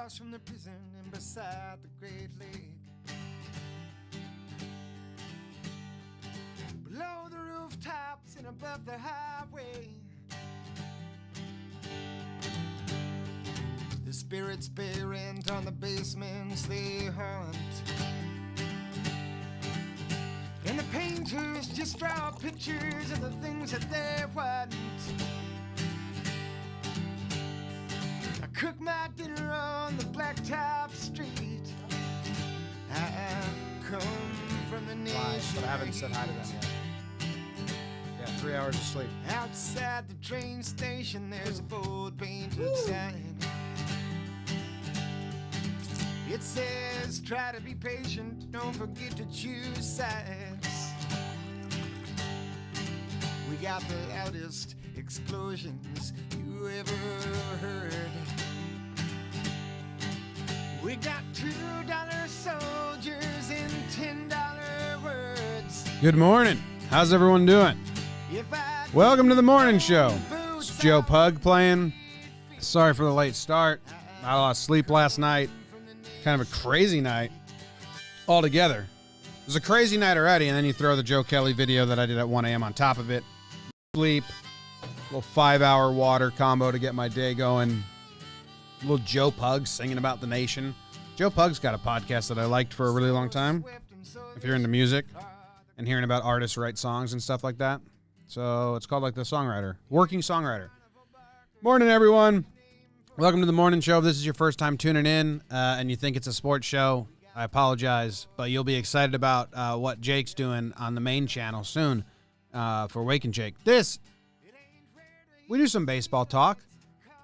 across from the prison and beside the Great Lake. Below the rooftops and above the highway, the spirits pay rent on the basements they haunt, and the painters just draw pictures of the things that they want. I cook my dinner on the blacktop street. I come from the nation. But I haven't said hi to them yet. Yeah, 3 hours of sleep. Outside the train station, there's a bold painted sign. It says, try to be patient, don't forget to choose sides. We got the loudest explosions you ever heard. We got $2 soldiers and $10 words. Good morning. How's everyone doing? Welcome to the morning show. It's Joe Pug playing. Sorry for the late start. I lost sleep last night. Kind of a crazy night altogether. It was a crazy night already, and then you throw the Joe Kelly video that I did at 1 a.m. on top of it. Sleep. Little 5-hour water combo to get my day going. Little Joe Pug singing about the nation. Joe Pug's got a podcast that I liked for a really long time, if you're into music and hearing about artists write songs and stuff like that. So it's called like The Songwriter. Working Songwriter. Morning, everyone. Welcome to the morning show. If this is your first time tuning in and you think it's a sports show, I apologize, but you'll be excited about what Jake's doing on the main channel soon for Wake and Jake. We do some baseball talk.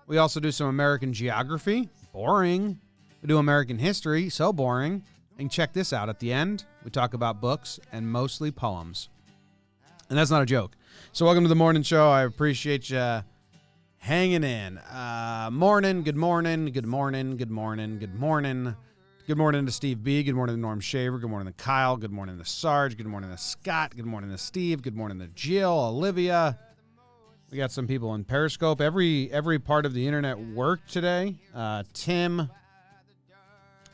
We also do some American geography. Boring. We do American history. So boring. And check this out. At the end, we talk about books and mostly poems. And that's not a joke. So welcome to the morning show. I appreciate you hanging in. Morning, good morning, good morning, good morning, good morning. Good morning to Steve B. Good morning to Norm Shaver. Good morning to Kyle. Good morning to Sarge. Good morning to Scott. Good morning to Steve. Good morning to Jill, Olivia. We got some people in Periscope. Every part of the internet worked today. Tim,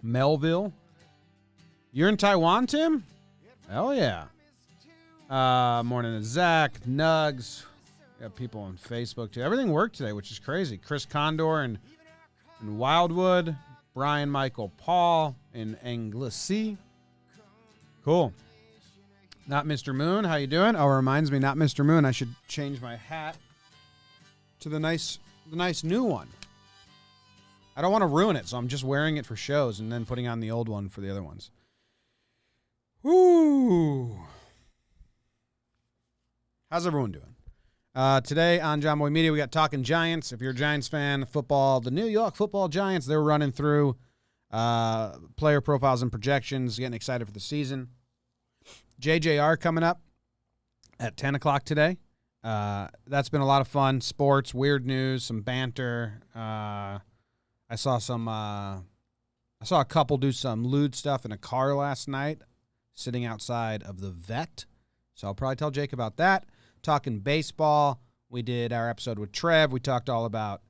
Melville. You're in Taiwan, Tim? Hell yeah. Morning to Zach, Nugs. We got people on Facebook too. Everything worked today, which is crazy. Chris Condor and Wildwood. Brian Michael Paul in Anglesey. Cool. Not Mr. Moon. How you doing? Oh, it reminds me, not Mr. Moon. I should change my hat to the nice new one. I don't want to ruin it, so I'm just wearing it for shows and then putting on the old one for the other ones. Woo! How's everyone doing? Today on John Boy Media, we got Talking Giants. If you're a Giants fan, football, the New York Football Giants, they're running through player profiles and projections, getting excited for the season. JJR coming up at 10 o'clock today. That's been a lot of fun. Sports, weird news, some banter. I saw a couple do some lewd stuff in a car last night, sitting outside of the vet. So I'll probably tell Jake about that. Talking baseball. We did our episode with Trev. We talked all about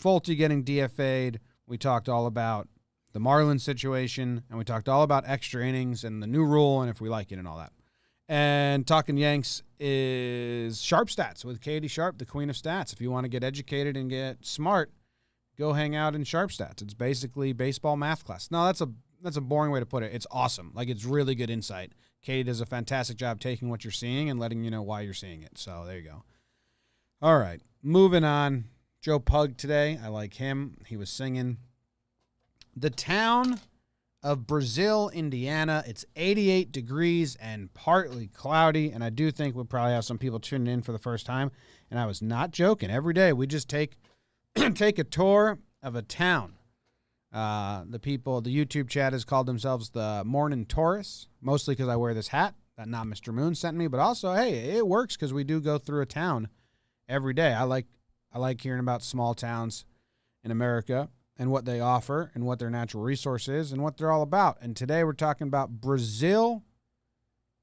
Fulte getting DFA'd. We talked all about the Marlins situation. And we talked all about extra innings and the new rule and if we like it and all that. And Talking Yanks is Sharp Stats with Katie Sharp, the queen of stats. If you want to get educated and get smart, go hang out in Sharp Stats. It's basically baseball math class. No, that's a boring way to put it. It's awesome. Like, it's really good insight. Katie does a fantastic job taking what you're seeing and letting you know why you're seeing it. So there you go. All right, moving on. Joe Pug today. I like him. He was singing. The town of Brazil, Indiana. It's 88 degrees and partly cloudy, and I do think we'll probably have some people tuning in for the first time, and I was not joking. Every day we just take a tour of a town. The YouTube chat has called themselves the Morning Taurus, mostly because I wear this hat that Not Mr. Moon sent me, but also, hey, it works because we do go through a town every day. I like hearing about small towns in America and what they offer and what their natural resource is and what they're all about. And today we're talking about Brazil,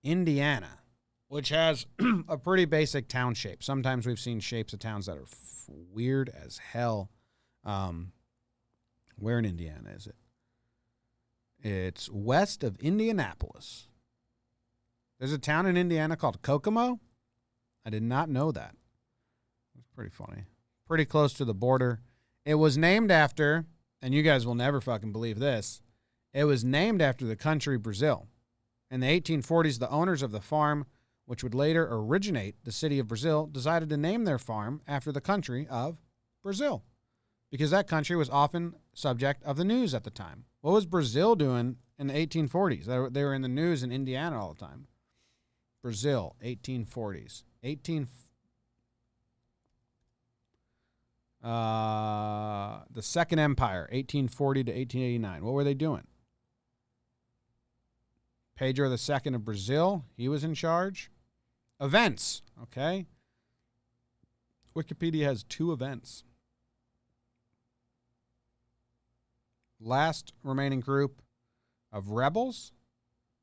Indiana, which has a pretty basic town shape. Sometimes we've seen shapes of towns that are weird as hell. Where in Indiana is it? It's west of Indianapolis. There's a town in Indiana called Kokomo. I did not know that. It's pretty funny. Pretty close to the border. It was named after, and you guys will never fucking believe this, it was named after the country Brazil. In the 1840s, the owners of the farm, which would later originate the city of Brazil, decided to name their farm after the country of Brazil, because that country was often subject of the news at the time. What was Brazil doing in the 1840s? They were in the news in Indiana all the time. Brazil, 1840s. The Second Empire, 1840 to 1889. What were they doing? Pedro II of Brazil, he was in charge. Events, okay? Wikipedia has 2 events. Last remaining group of rebels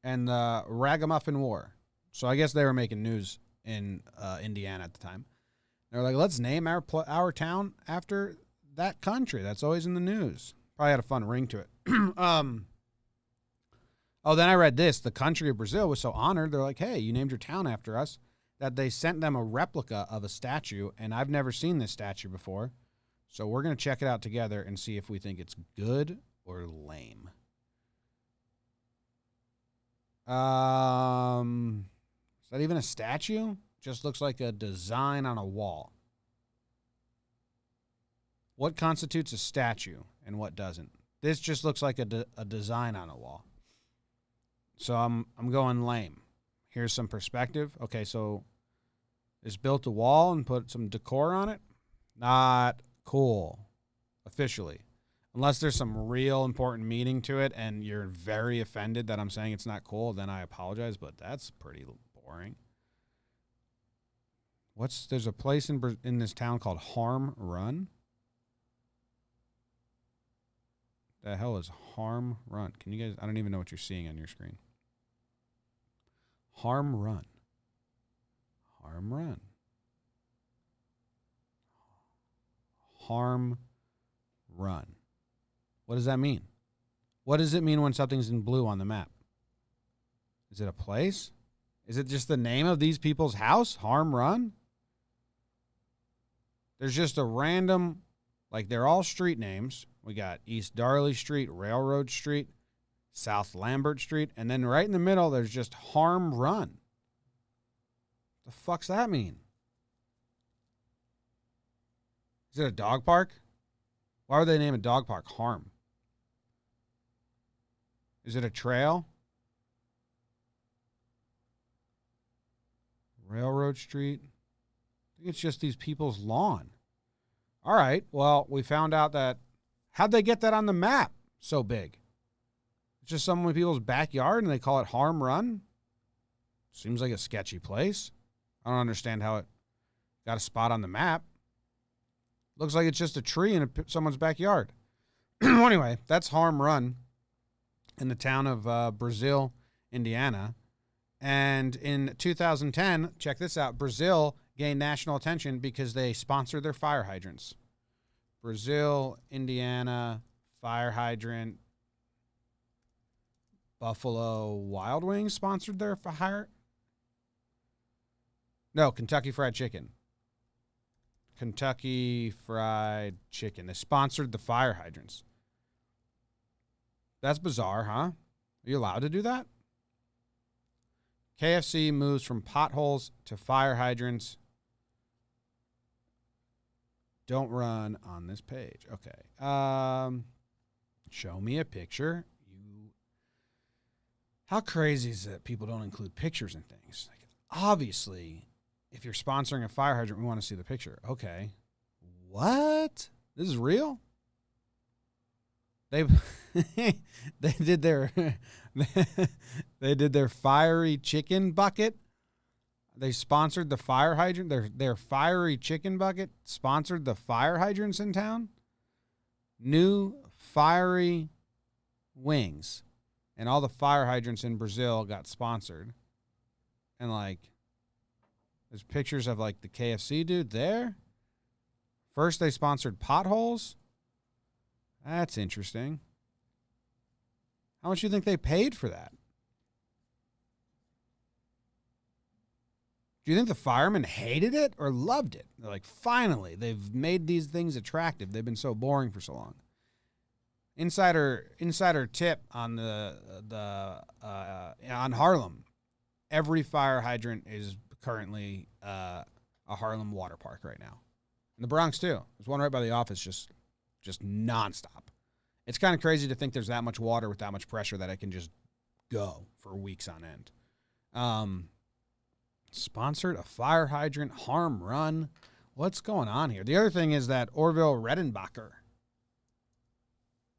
and the Ragamuffin War. So I guess they were making news in Indiana at the time. They're like, let's name our town after that country. That's always in the news. Probably had a fun ring to it. Then I read this. The country of Brazil was so honored. They're like, hey, you named your town after us, that they sent them a replica of a statue, and I've never seen this statue before. So we're going to check it out together and see if we think it's good or lame. Is that even a statue? Just looks like a design on a wall. What constitutes a statue and what doesn't? This just looks like a design on a wall. So I'm going lame. Here's some perspective. Okay, so just built a wall and put some decor on it. Not cool, officially. Unless there's some real important meaning to it and you're very offended that I'm saying it's not cool, then I apologize, but that's pretty boring. There's a place in this town called Harm Run. The hell is Harm Run? Can you guys, I don't even know what you're seeing on your screen. Harm Run. Harm Run. Harm Run. What does that mean? What does it mean when something's in blue on the map? Is it a place? Is it just the name of these people's house? Harm Run? There's just a random, like they're all street names. We got East Darley Street, Railroad Street, South Lambert Street, and then right in the middle, there's just Harm Run. The fuck's that mean? Is it a dog park? Why would they name a dog park Harm? Is it a trail? Railroad Street? I think it's just these people's lawn. All right, well, we found out that, how'd they get that on the map so big? It's just some people's backyard and they call it Harm Run? Seems like a sketchy place. I don't understand how it got a spot on the map. Looks like it's just a tree in someone's backyard. Anyway, that's Harm Run in the town of Brazil, Indiana. And in 2010, check this out, Brazil gained national attention because they sponsored their fire hydrants. Brazil, Indiana, fire hydrant. Buffalo Wild Wings sponsored their fire. No, Kentucky Fried Chicken. Kentucky Fried Chicken. They sponsored the fire hydrants. That's bizarre, huh? Are you allowed to do that? KFC moves from potholes to fire hydrants. Don't run on this page. Okay. Show me a picture. How crazy is it people don't include pictures and things? Like, obviously, if you're sponsoring a fire hydrant, we want to see the picture. Okay. What? This is real? They did their they did their fiery chicken bucket. They sponsored the fire hydrant. Their fiery chicken bucket sponsored the fire hydrants in town. New fiery wings. And all the fire hydrants in Brazil got sponsored. And, like, there's pictures of, like, the KFC dude there. First, they sponsored potholes. That's interesting. How much do you think they paid for that? Do you think the firemen hated it or loved it? They're like, finally, they've made these things attractive. They've been so boring for so long. Insider tip on on Harlem. Every fire hydrant is currently a Harlem water park right now. In the Bronx too. There's one right by the office, just nonstop. It's kind of crazy to think there's that much water with that much pressure that it can just go for weeks on end. Sponsored a fire hydrant harm run. What's going on here? The other thing is that Orville Redenbacher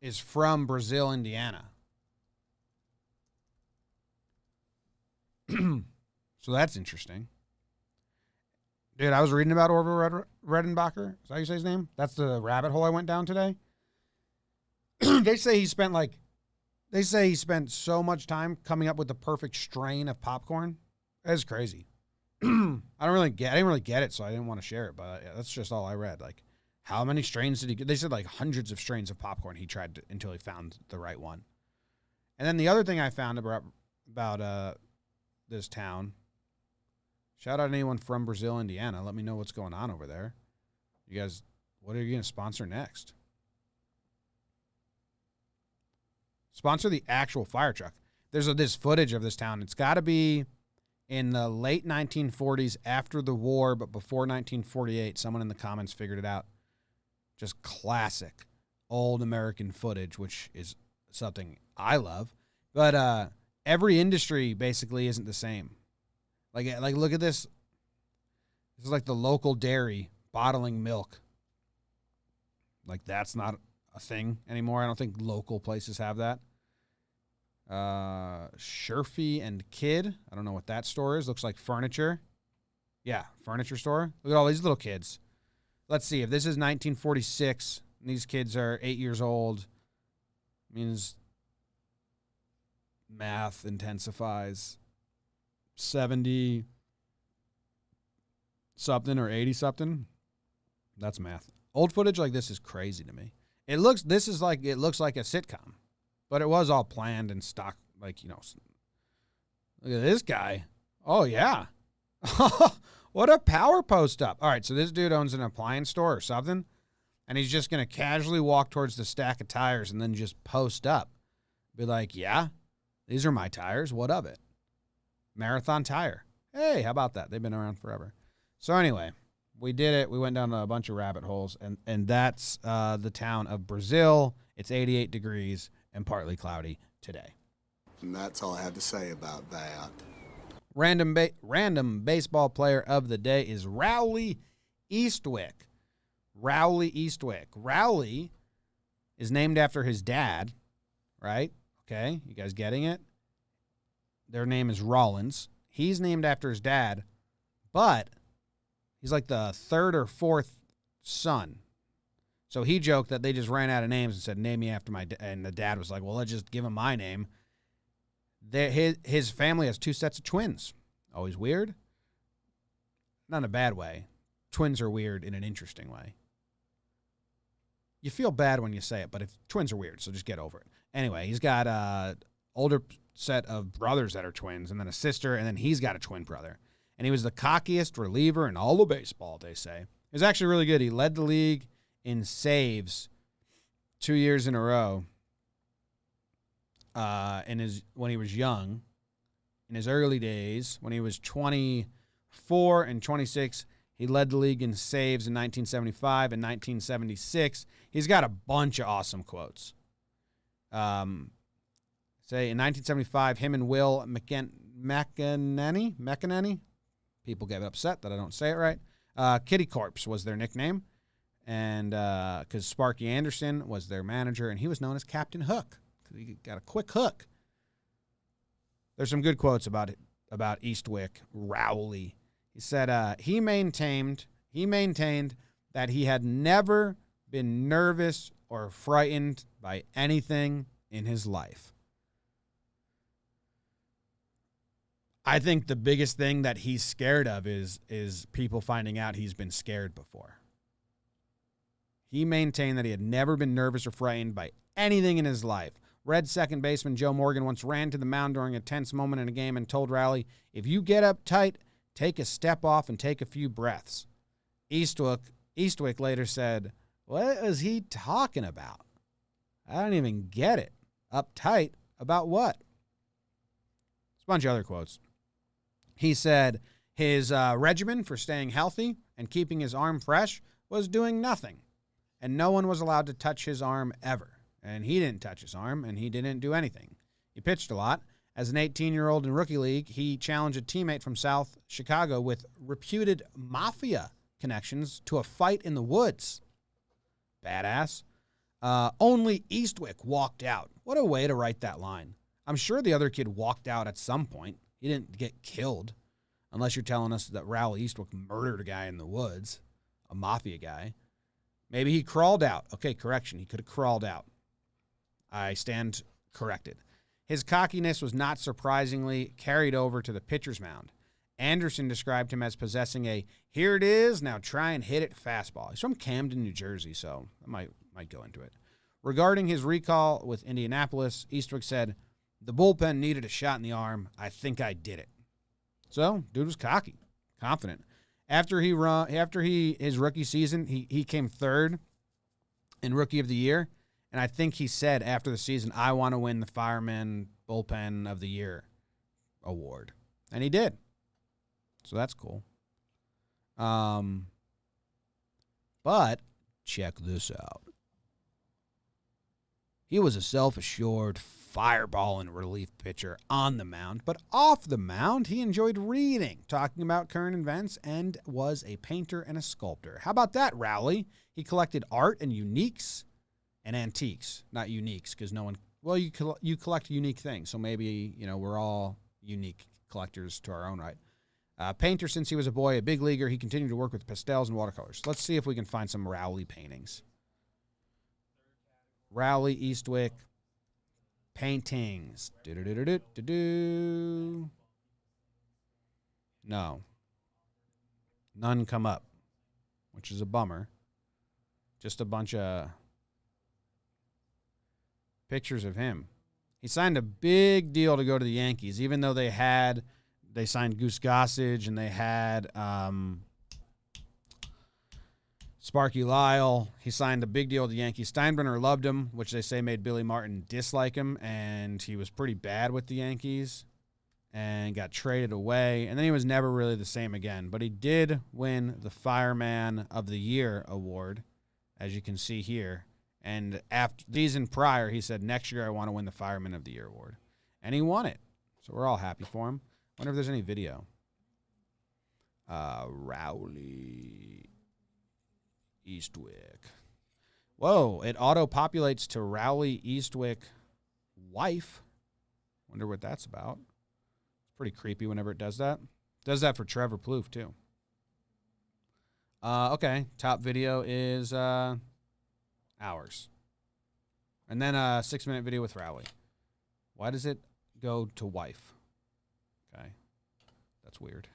is from Brazil, Indiana. So that's interesting. Dude, I was reading about Orville Redenbacher. Is that how you say his name? That's the rabbit hole I went down today. They say he spent so much time coming up with the perfect strain of popcorn. That's crazy. I didn't really get it, so I didn't want to share it, but yeah, that's just all I read. Like, how many strains did he get? They said like hundreds of strains of popcorn he tried until he found the right one. And then the other thing I found about this town, shout out to anyone from Brazil, Indiana. Let me know what's going on over there. You guys, what are you going to sponsor next? Sponsor the actual fire truck. There's this footage of this town. It's got to be in the late 1940s, after the war, but before 1948. Someone in the comments figured it out. Just classic old American footage, which is something I love. But every industry basically isn't the same. Like look at this. This is like the local dairy bottling milk. Like, that's not a thing anymore. I don't think local places have that. Sherfy and Kid. I don't know what that store is. Looks like furniture. Yeah, furniture store. Look at all these little kids. Let's see. If this is 1946, and these kids are 8 years old, means math intensifies. 70 something or 80 something. That's math. Old footage like this is crazy to me. It looks like a sitcom. But it was all planned and stock, like, look at this guy. Oh, yeah. What a power post up. All right, so this dude owns an appliance store or something, and he's just going to casually walk towards the stack of tires and then just post up. Be like, yeah, these are my tires. What of it? Marathon Tire. Hey, how about that? They've been around forever. So anyway, we did it. We went down a bunch of rabbit holes, and that's the town of Brazil. It's 88 degrees. And partly cloudy today. And that's all I have to say about that. Random baseball player of the day is Rawly Eastwick. Rawly Eastwick. Rawly is named after his dad, right? Okay, you guys getting it? Their name is Rollins. He's named after his dad, but he's like the third or fourth son. So he joked that they just ran out of names and said, name me after my dad. And the dad was like, well, let's just give him my name. His family has two sets of twins. Always weird. Not in a bad way. Twins are weird in an interesting way. You feel bad when you say it, but if twins are weird, so just get over it. Anyway, he's got an older set of brothers that are twins, and then a sister, and then he's got a twin brother. And he was the cockiest reliever in all of baseball, they say. He was actually really good. He led the league in saves 2 years in a row when he was young. In his early days, when he was 24 and 26, he led the league in saves in 1975 and 1976. He's got a bunch of awesome quotes. Say in 1975, him and Will McEnany, people get upset that I don't say it right. Kitty Corpse was their nickname. And because Sparky Anderson was their manager, and he was known as Captain Hook because he got a quick hook. There's some good quotes about Eastwick, Rawly. He said he maintained that he had never been nervous or frightened by anything in his life. I think the biggest thing that he's scared of is people finding out he's been scared before. He maintained that he had never been nervous or frightened by anything in his life. Red second baseman Joe Morgan once ran to the mound during a tense moment in a game and told Rawly, "If you get up tight, take a step off and take a few breaths." Eastwick later said, "What is he talking about? I don't even get it. Uptight about what?" There's a bunch of other quotes. He said his regimen for staying healthy and keeping his arm fresh was doing nothing, and no one was allowed to touch his arm ever. And he didn't touch his arm, and he didn't do anything. He pitched a lot. As an 18-year-old in rookie league, he challenged a teammate from South Chicago with reputed mafia connections to a fight in the woods. Badass. Only Eastwick walked out. What a way to write that line. I'm sure the other kid walked out at some point. He didn't get killed, unless you're telling us that Rawly Eastwick murdered a guy in the woods, a mafia guy. Maybe he crawled out. Okay, correction. He could have crawled out. I stand corrected. His cockiness was not surprisingly carried over to the pitcher's mound. Anderson described him as possessing a "here it is, now try and hit it" fastball. He's from Camden, New Jersey, so I might go into it. Regarding his recall with Indianapolis, Eastwick said, "The bullpen needed a shot in the arm. I think I did it." So, dude was cocky, confident. After his rookie season, he came third in Rookie of the Year. And I think he said after the season, "I want to win the Fireman Bullpen of the Year award." And he did. So that's cool. But check this out. He was a self-assured fireball and relief pitcher on the mound, but off the mound, he enjoyed reading, talking about current events, and was a painter and a sculptor. How about that, Rawly? He collected art and uniques. And antiques, not uniques, because no one. Well, you collect unique things, so maybe we're all unique collectors to our own right. Painter since he was a boy, a big leaguer. He continued to work with pastels and watercolors. Let's see if we can find some Rawly paintings. Rawly Eastwick paintings. No, none come up, which is a bummer. Just a bunch of pictures of him. He signed a big deal to go to the Yankees, even though they signed Goose Gossage and they had Sparky Lyle. He signed a big deal with the Yankees. Steinbrenner loved him, which they say made Billy Martin dislike him, and he was pretty bad with the Yankees and got traded away, and then he was never really the same again. But he did win the Fireman of the Year award, as you can see here. And after season prior, he said, "Next year I want to win the Fireman of the Year award." And he won it. So we're all happy for him. Wonder if there's any video. Rawly Eastwick. Whoa, it auto-populates to Rawly Eastwick wife. Wonder what that's about. It's pretty creepy whenever it does that. Does that for Trevor Plouffe, too. Okay, top video is ours. And then a 6-minute video with Rawly. Why does it go to wife? Okay, that's weird.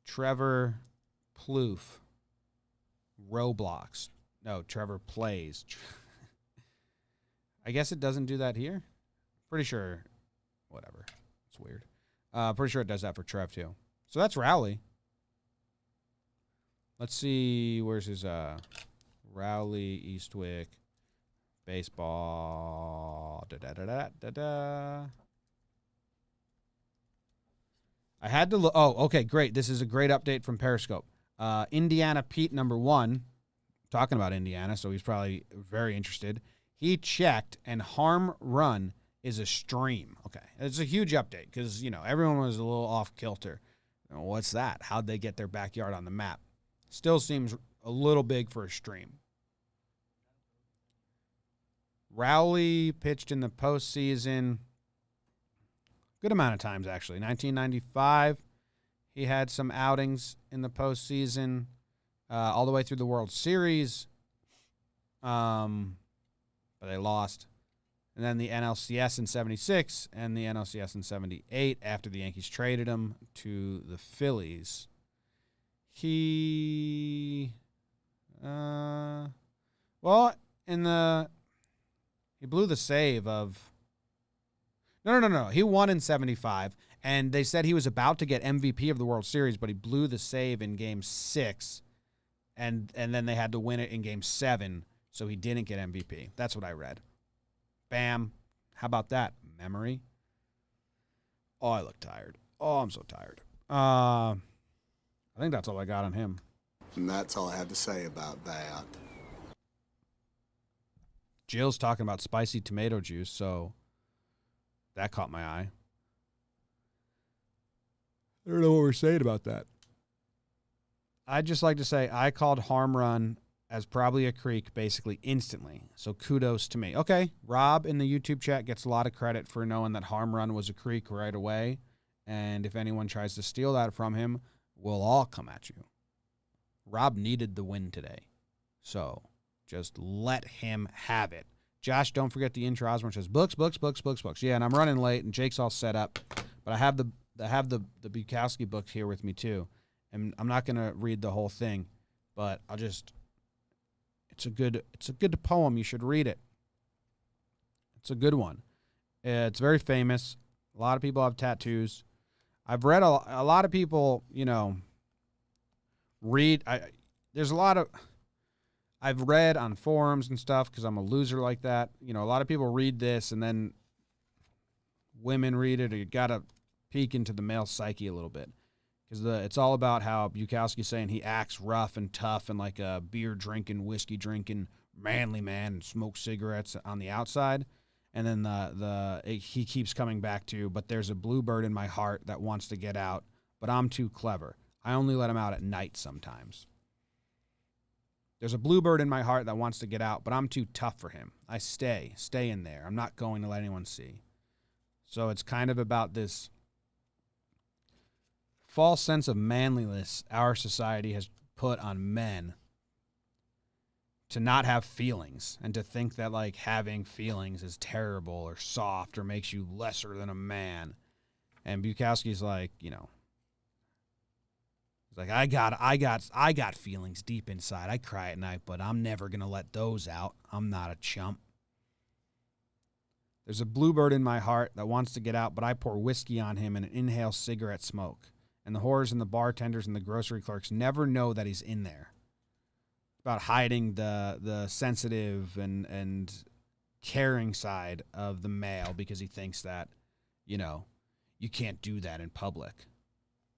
Trevor Plouffe. Roblox. No, Trevor plays. I guess it doesn't do that here. Pretty sure. Whatever. It's weird. Pretty sure it does that for Trev, too. So that's Rawly. Let's see. Where's his Rawly Eastwick baseball. I had to look. Oh, okay, great. This is a great update from Periscope. Indiana Pete #1, talking about Indiana, so he's probably very interested. He checked, and Harm Run is a stream. Okay, it's a huge update because, everyone was a little off kilter. What's that? How'd they get their backyard on the map? Still seems a little big for a stream. Rawly pitched in the postseason good amount of times, actually. 1995, he had some outings in the postseason, all the way through the World Series, but they lost. And then the NLCS in 76 and the NLCS in 78 after the Yankees traded him to the Phillies. He Well, he blew the save of. No. He won in 75, and they said he was about to get MVP of the World Series, but he blew the save in Game 6, and then they had to win it in Game 7, so he didn't get MVP. That's what I read. Bam. How about that? Memory. Oh, I look tired. Oh, I'm so tired. I think that's all I got on him. And that's all I have to say about that. Jill's talking about spicy tomato juice, so that caught my eye. I don't know what we're saying about that. I'd just like to say I called Harm Run as probably a creek basically instantly, so kudos to me. Okay, Rob in the YouTube chat gets a lot of credit for knowing that Harm Run was a creek right away, and if anyone tries to steal that from him, we'll all come at you. Rob needed the win today, so just let him have it. Josh, don't forget the intro. Osborne says, books. Yeah, and I'm running late, and Jake's all set up. But I have the Bukowski book here with me, too. And I'm not going to read the whole thing, but I'll just – it's a good poem. You should read it. It's a good one. It's very famous. A lot of people have tattoos. I've read a lot of people, read – there's a lot of – I've read on forums and stuff because I'm a loser like that. A lot of people read this and then women read it, or you got to peek into the male psyche a little bit. Because it's all about how Bukowski's saying he acts rough and tough and like a beer-drinking, whiskey-drinking, manly man and smokes cigarettes on the outside. And then he keeps coming back to, but there's a bluebird in my heart that wants to get out, but I'm too clever. I only let him out at night sometimes. There's a bluebird in my heart that wants to get out, but I'm too tough for him. I stay in there. I'm not going to let anyone see. So it's kind of about this false sense of manliness our society has put on men to not have feelings and to think that like having feelings is terrible or soft or makes you lesser than a man. And Bukowski's like, like, I got feelings deep inside. I cry at night, but I'm never going to let those out. I'm not a chump. There's a bluebird in my heart that wants to get out, but I pour whiskey on him and inhale cigarette smoke. And the whores and the bartenders and the grocery clerks never know that he's in there. It's about hiding the sensitive and caring side of the male because he thinks that, you can't do that in public,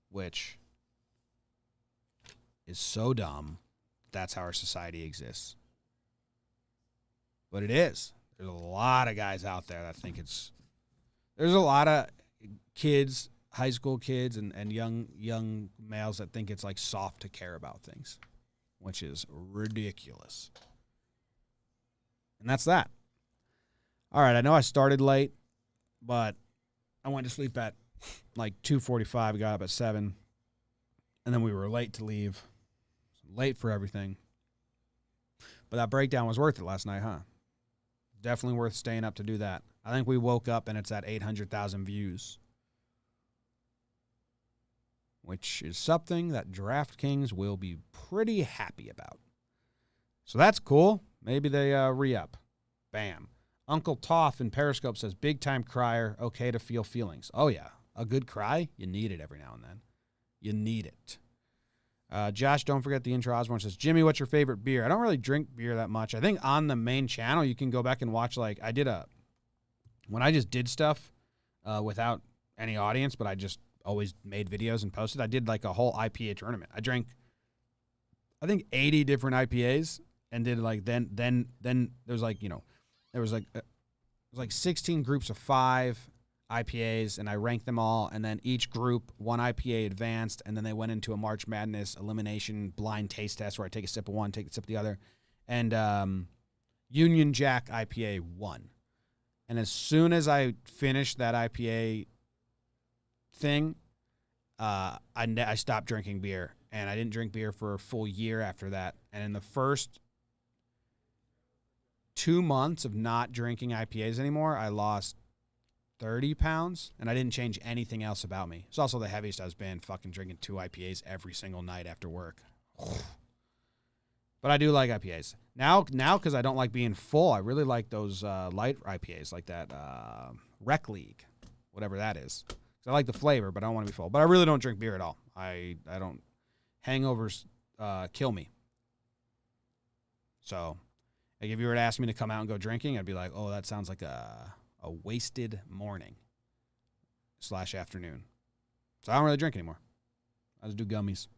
which is so dumb. That's how our society exists. But it is. There's a lot of guys out there that think there's a lot of kids, high school kids and young males that think it's like soft to care about things, which is ridiculous. And that's that. All right, I know I started late, but I went to sleep at like 2:45, got up at 7, and then we were late to leave. Late for everything. But that breakdown was worth it last night, huh? Definitely worth staying up to do that. I think we woke up and it's at 800,000 views, which is something that DraftKings will be pretty happy about. So that's cool. Maybe they re-up. Bam. Uncle Toff in Periscope says, big-time crier, okay to feel feelings. Oh, yeah. A good cry? You need it every now and then. You need it. Josh, don't forget the intro. Osborne says, Jimmy, what's your favorite beer? I don't really drink beer that much. I think on the main channel, you can go back and watch, when I just did stuff without any audience, but I just always made videos and posted, I did like a whole IPA tournament. I drank, I think, 80 different IPAs and did then there's there was 16 groups of 5 IPAs, and I ranked them all, and then each group, one IPA advanced, and then they went into a March Madness elimination blind taste test where I take a sip of one, take a sip of the other, and Union Jack IPA won. And as soon as I finished that IPA thing, I stopped drinking beer, and I didn't drink beer for a full year after that. And in the first 2 months of not drinking IPAs anymore, I lost 30 pounds, and I didn't change anything else about me. It's also the heaviest I've been, fucking drinking 2 IPAs every single night after work. But I do like IPAs. Now, because I don't like being full, I really like those light IPAs like that Rec League, whatever that is. 'Cause I like the flavor, but I don't want to be full. But I really don't drink beer at all. I don't. Hangovers kill me. So, like, if you were to ask me to come out and go drinking, I'd be like, oh, that sounds like a wasted morning / afternoon. So I don't really drink anymore. I just do gummies.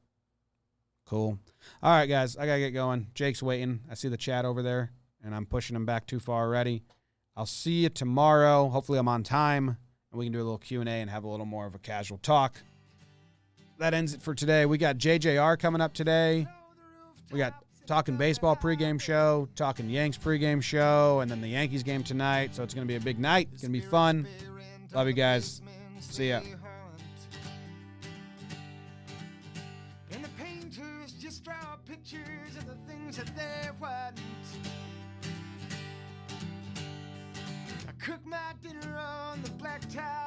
Cool. All right, guys, I got to get going. Jake's waiting. I see the chat over there, and I'm pushing him back too far already. I'll see you tomorrow. Hopefully I'm on time, and we can do a little Q&A and have a little more of a casual talk. That ends it for today. We got JJR coming up today. We got Talking Baseball pregame show, Talking Yanks pregame show, and then the Yankees game tonight. So it's going to be a big night. It's going to be fun. Love you guys. See ya. And the painters just draw pictures of the things that they want. I cook my dinner on the blacktop.